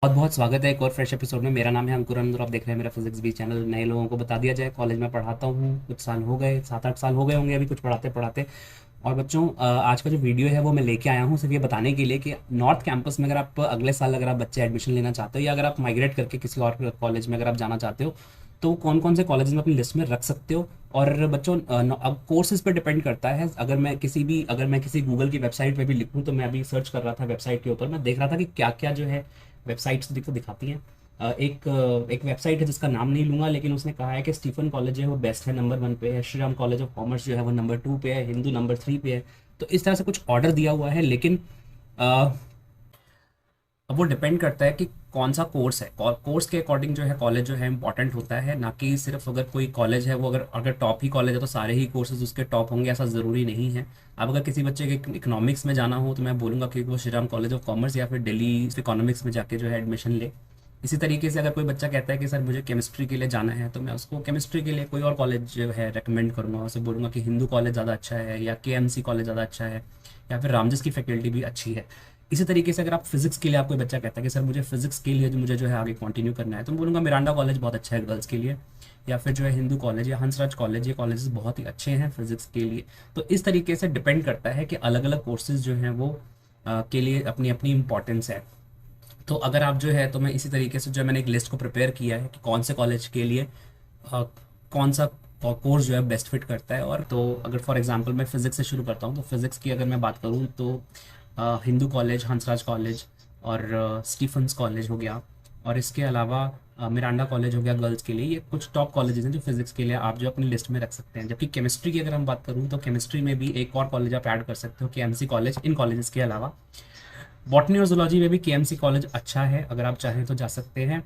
बहुत बहुत स्वागत है एक और फ्रेश एपिसोड में। मेरा नाम है अंकुर और आप देख रहे हैं मेरा फिजिक्स बी चैनल। नए लोगों को बता दिया जाए, कॉलेज में पढ़ाता हूँ, कुछ साल हो गए, 7-8 साल हो गए होंगे अभी कुछ पढ़ाते पढ़ाते। और बच्चों, आज का जो वीडियो है वो मैं लेके आया हूँ सिर्फ ये बताने के लिए कि नॉर्थ कैंपस में अगर आप अगले साल अगर आप बच्चे एडमिशन लेना चाहते हो या अगर आप माइग्रेट करके किसी और कॉलेज में अगर आप जाना चाहते हो तो कौन कौन से कॉलेज में अपनी लिस्ट में रख सकते हो। और बच्चों, अब कोर्सेज पे डिपेंड करता है। अगर मैं किसी गूगल की वेबसाइट पे भी लिखूँ, तो मैं अभी सर्च कर रहा था वेबसाइट के ऊपर, मैं देख रहा था कि क्या क्या जो है वेबसाइट्स दिखाती हैं। एक वेबसाइट है जिसका नाम नहीं लूंगा, लेकिन उसने कहा है कि स्टीफन कॉलेज है वो बेस्ट है, नंबर 1 पे है। Shri Ram college of commerce जो है वो नंबर 2 पे है, हिंदू नंबर 3 पे है। तो इस तरह से कुछ ऑर्डर दिया हुआ है, लेकिन अ, अब वो डिपेंड करता है कि कौन सा कोर्स है। कोर्स के अकॉर्डिंग जो है कॉलेज जो है इंपॉर्टेंट होता है, ना कि सिर्फ अगर कोई कॉलेज है वो अगर अगर टॉप ही कॉलेज है तो सारे ही कोर्सेज उसके टॉप होंगे, ऐसा ज़रूरी नहीं है। अब अगर किसी बच्चे के इकोनॉमिक्स में जाना हो तो मैं बोलूँगा कि वो Shri Ram college of commerce या फिर दिल्ली इकोनॉमिक्स में जाके जो है एडमिशन ले। इसी तरीके से अगर कोई बच्चा कहता है कि सर मुझे केमिस्ट्री के लिए जाना है, तो मैं उसको केमिस्ट्री के लिए कोई और कॉलेज जो है रेकमेंड करूँगा। उसे बोलूँगा कि हिंदू कॉलेज ज़्यादा अच्छा है या केएमसी कॉलेज ज़्यादा अच्छा है या फिर रामजस की फैकल्टी भी अच्छी है। इसी तरीके से अगर आप फिजिक्स के लिए, आप कोई बच्चा कहता है कि सर मुझे फिजिक्स के लिए जो मुझे जो है आगे कंटिन्यू करना है, तो मैं बोलूँगा मिरांडा कॉलेज बहुत अच्छा है गर्ल्स के लिए, या फिर जो है हिंदू कॉलेज या हंसराज कॉलेज, ये कॉलेजेस बहुत ही अच्छे हैं फिजिक्स के लिए। तो इस तरीके से डिपेंड करता है कि अलग अलग कोर्सेज जो हैं वो के लिए अपनी अपनी इंपॉर्टेंस है। तो अगर आप जो है, तो मैं इसी तरीके से जो है मैंने एक लिस्ट को प्रिपेयर किया है कि कौन से कॉलेज के लिए अ, कौन सा कोर्स जो है बेस्ट फिट करता है। और तो अगर फॉर एग्जांपल मैं फिज़िक्स से शुरू करता हूँ, तो फिज़िक्स की अगर मैं बात करूँ तो हिंदू कॉलेज, हंसराज कॉलेज और स्टीफन्स कॉलेज हो गया। और इसके अलावा मिरांडा कॉलेज हो गया गर्ल्स के लिए। ये कुछ टॉप कॉलेजेस हैं जो फिज़िक्स के लिए आप जो अपनी लिस्ट में रख सकते हैं। जबकि केमिस्ट्री की अगर हम बात करूँ तो केमिस्ट्री में भी एक और कॉलेज आप ऐड कर सकते हो, के कॉलेज। इन कॉलेजेस के अलावा बॉटनी और जूलॉजी में भी केएमसी कॉलेज अच्छा है, अगर आप चाहें तो जा सकते हैं।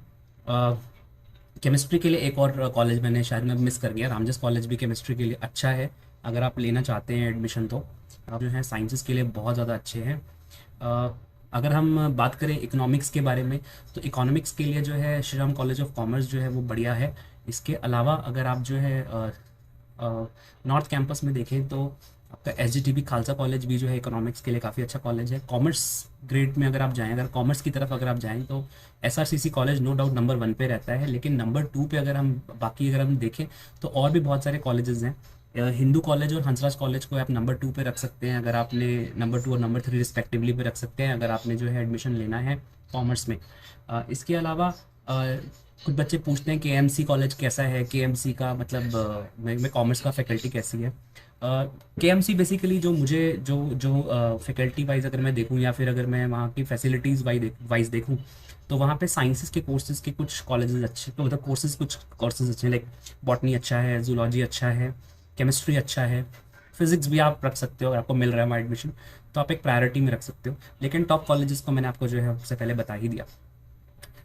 केमिस्ट्री के लिए एक और कॉलेज मैंने शायद मैं मिस कर गया, रामजस कॉलेज भी केमिस्ट्री के लिए अच्छा है अगर आप लेना चाहते हैं एडमिशन। तो आप जो है साइंसेस के लिए बहुत ज़्यादा अच्छे हैं। अ, अगर हम बात करें इकोनॉमिक्स के बारे में, तो इकोनॉमिक्स के लिए जो है Shri Ram college of commerce जो है वो बढ़िया है। इसके अलावा अगर आप जो है नॉर्थ कैंपस में देखें तो आपका एस खालसा कॉलेज भी जो है इकोनॉमिक्स के लिए काफ़ी अच्छा कॉलेज है। कॉमर्स ग्रेड में अगर आप जाएँ, अगर कॉमर्स की तरफ अगर आप जाएँ, तो SRCC college no doubt number 1 पे रहता है। लेकिन नंबर 2 पे अगर हम बाकी अगर हम देखें तो और भी बहुत सारे कॉलेजेस हैं। हिंदू कॉलेज और हंसराज कॉलेज को आप नंबर 2 पे रख सकते हैं, अगर आपने नंबर 2 और नंबर 3 रिस्पेक्टिवली पे रख सकते हैं, अगर आपने जो है एडमिशन लेना है कॉमर्स में। इसके अलावा कुछ बच्चे पूछते हैं केएमसी कॉलेज कैसा है, केएमसी का मतलब मैं कॉमर्स का फैकल्टी कैसी है। केएमसी बेसिकली जो मुझे जो जो फैकल्टी वाइज अगर मैं देखूं या फिर अगर मैं वहाँ की फैसिलिटीज़ वाइज देखूं, तो वहाँ पे साइंसेस के कोर्सेज के कुछ कॉलेजेस अच्छे, तो मतलब कुछ कोर्सेज अच्छे हैं, लाइक बॉटनी अच्छा है, जूलॉजी अच्छा है, केमिस्ट्री अच्छा है। फिजिक्स भी आप रख सकते हो, अगर आपको मिल रहा है वहाँ एडमिशन तो आप एक प्रायोरिटी में रख सकते हो। लेकिन टॉप कॉलेजेस को मैंने आपको जो है सबसे पहले बता ही दिया।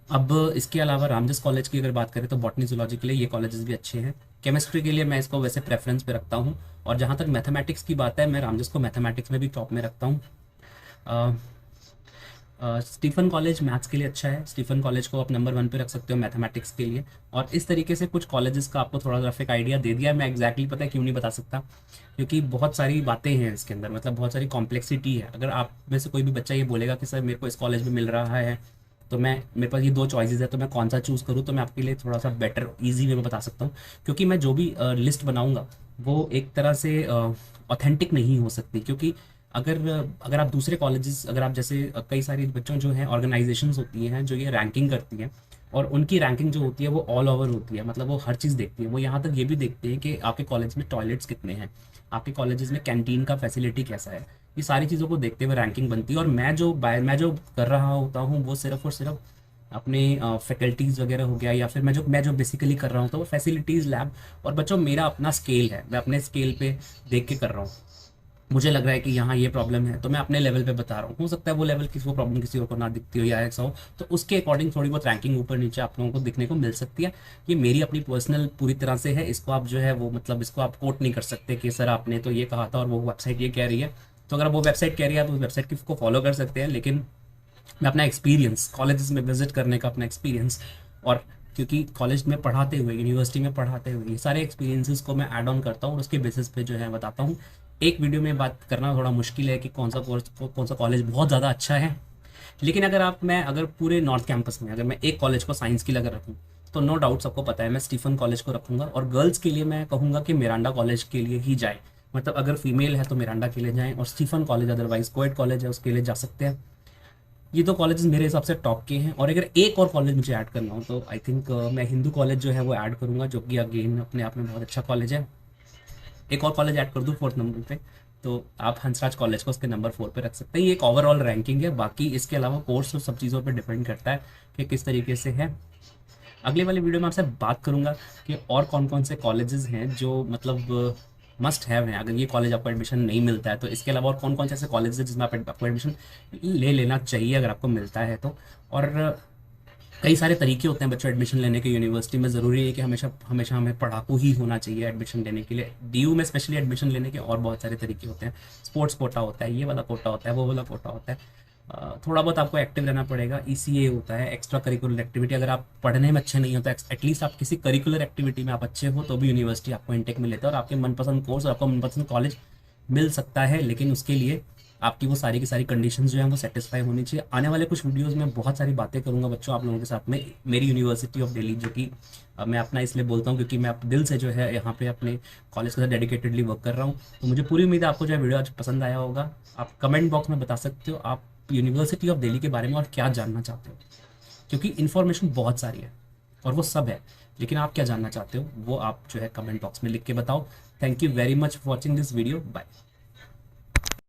अब इसके अलावा रामजस कॉलेज की अगर बात करें तो बॉटनी जूलॉजी के लिए ये कॉलेजेस भी अच्छे हैं। केमिस्ट्री के लिए मैं इसको वैसे प्रेफरेंस पे रखता हूँ। और जहाँ तक मैथमेटिक्स की बात है, मैं रामजस को मैथमेटिक्स में भी टॉप में रखता हूँ। स्टीफन कॉलेज मैथ्स के लिए अच्छा है, स्टीफन कॉलेज को आप नंबर 1 पे रख सकते हो मैथमेटिक्स के लिए। और इस तरीके से कुछ कॉलेजेस का आपको थोड़ा रफ एक आइडिया दे दिया है। मैं एग्जैक्टली पता है क्यों नहीं बता सकता, क्योंकि बहुत सारी बातें हैं इसके अंदर, मतलब बहुत सारी कॉम्प्लेक्सिटी है। अगर आप में से कोई भी बच्चा ये बोलेगा कि सर मेरे को इस कॉलेज में मिल रहा है, तो मैं मेरे पास ये दो चॉइसेस है, तो मैं कौन सा चूज़ करूँ, तो मैं आपके लिए थोड़ा सा बेटर ईजी वे में बता सकता हूँ। क्योंकि मैं जो भी लिस्ट बनाऊंगा वो एक तरह से ऑथेंटिक नहीं हो सकती, क्योंकि अगर अगर आप दूसरे कॉलेजेस, अगर आप जैसे कई सारी बच्चों जो हैं ऑर्गेनाइजेशंस होती हैं जो ये रैंकिंग करती हैं, और उनकी रैंकिंग जो होती है वो ऑल ओवर होती है, मतलब वो हर चीज़ देखती है। वो यहाँ तक ये भी देखते हैं कि आपके कॉलेज में टॉयलेट्स कितने हैं, आपके कॉलेजेस में कैंटीन का फैसिलिटी कैसा है। ये सारी चीज़ों को देखते हुए रैंकिंग बनती है। और मैं जो कर रहा होता हूँ वो सिर्फ और सिर्फ अपने फैकल्टीज़ वगैरह हो गया, या फिर मैं जो बेसिकली कर रहा हूँ तो वो फैसिलिटीज़, लैब। और बच्चों, मेरा अपना स्केल है, मैं अपने स्केल पे देख के कर रहा हूँ। मुझे लग रहा है कि यहाँ ये प्रॉब्लम है, तो मैं अपने लेवल पे बता रहा हूँ। हो सकता है वो लेवल किसी को प्रॉब्लम किसी और को ना दिखती हो या ऐसा हो, तो उसके अकॉर्डिंग थोड़ी बहुत रैंकिंग ऊपर नीचे आप लोगों को दिखने को मिल सकती है। ये मेरी अपनी पर्सनल पूरी तरह से है, इसको आप जो है वो मतलब इसको आप कोट नहीं कर सकते कि सर आपने तो ये कहा था और वो वेबसाइट ये कह रही है। तो अगर वो वेबसाइट कह रही है आप उस वेबसाइट को फॉलो कर सकते हैं, लेकिन मैं अपना एक्सपीरियंस, कॉलेजेस में विजिट करने का अपना एक्सपीरियंस, और क्योंकि कॉलेज में पढ़ाते हुए, यूनिवर्सिटी में पढ़ाते हुए ये सारे एक्सपीरियंसेस को मैं ऐड ऑन करता हूँ और उसके बेसिस पे जो है बताता हूँ। एक वीडियो में बात करना थोड़ा मुश्किल है कि कौन सा कॉलेज बहुत ज़्यादा अच्छा है लेकिन अगर पूरे नॉर्थ कैंपस में अगर मैं एक कॉलेज को साइंस के लिए अगर रखूँ, तो नो डाउट सबको पता है मैं स्टीफन कॉलेज को रखूंगा, और गर्ल्स के लिए मैं कहूँगा कि मिरांडा कॉलेज के लिए ही जाए। मतलब अगर फीमेल है तो मिरांडा के लिए जाएं, और Stephen college otherwise coed college है उसके लिए जा सकते हैं। ये तो कॉलेजेस मेरे हिसाब से टॉप के हैं। और अगर एक और कॉलेज मुझे ऐड करना हो तो आई थिंक मैं हिंदू कॉलेज जो है वो ऐड करूँगा, जो कि अगेन अपने आप में बहुत अच्छा कॉलेज है। एक और कॉलेज ऐड कर दूँ 4th नंबर पे, तो आप हंसराज कॉलेज को उसके नंबर 4 पे रख सकते हैं। ये एक ओवरऑल रैंकिंग है, बाकी इसके अलावा कोर्स और सब चीज़ों पर डिपेंड करता है कि किस तरीके से है। अगले वाले वीडियो में आपसे बात करूंगा कि और कौन कौन से कॉलेजेस हैं जो मतलब मस्ट हैव हैं। अगर ये कॉलेज आपको एडमिशन नहीं मिलता है तो इसके अलावा और कौन कौन से ऐसे कॉलेज हैं जिसमें आपको एडमिशन ले लेना चाहिए अगर आपको मिलता है तो। और कई सारे तरीके होते हैं बच्चों एडमिशन लेने के यूनिवर्सिटी में। ज़रूरी है कि हमेशा हमेशा हमें पढ़ाकू ही होना चाहिए एडमिशन लेने के लिए। डीयू में स्पेशली एडमिशन लेने के और बहुत सारे तरीके होते हैं। स्पोर्ट्स कोटा होता है, ये वाला कोटा होता है, वो वाला कोटा होता है। थोड़ा बहुत आपको एक्टिव रहना पड़ेगा। ईसीए होता है, एक्स्ट्रा करिकुलर एक्टिविटी। अगर आप पढ़ने में अच्छे नहीं हो तो एटलीस्ट आप किसी करिकुलर एक्टिविटी में आप अच्छे हो तो भी यूनिवर्सिटी आपको इंटेक में लेता है और आपके मनपसंद कोर्स और आपको मनपसंद कॉलेज मिल सकता है। लेकिन उसके लिए आपकी वो सारी की सारी कंडीशंस जो हैं वो सेटिस्फाई होनी चाहिए। आने वाले कुछ वीडियोस में बहुत सारी बातें करूंगा बच्चों आप लोगों के साथ में, मेरी यूनिवर्सिटी ऑफ दिल्ली, जो कि मैं अपना इसलिए बोलता हूँ क्योंकि मैं दिल से जो है यहाँ पे अपने कॉलेज के साथ डेडिकेटेडली वर्क कर रहा हूँ। तो मुझे पूरी उम्मीद है आपको जो है वीडियो आज पसंद आया होगा। आप कमेंट बॉक्स में बता सकते हो आप यूनिवर्सिटी ऑफ दिल्ली के बारे में और क्या जानना चाहते हो, क्योंकि इन्फॉर्मेशन बहुत सारी है और वो सब है, लेकिन आप क्या जानना चाहते हो वो आप जो है कमेंट बॉक्स में लिख के बताओ। Thank you very much for watching this video. Bye.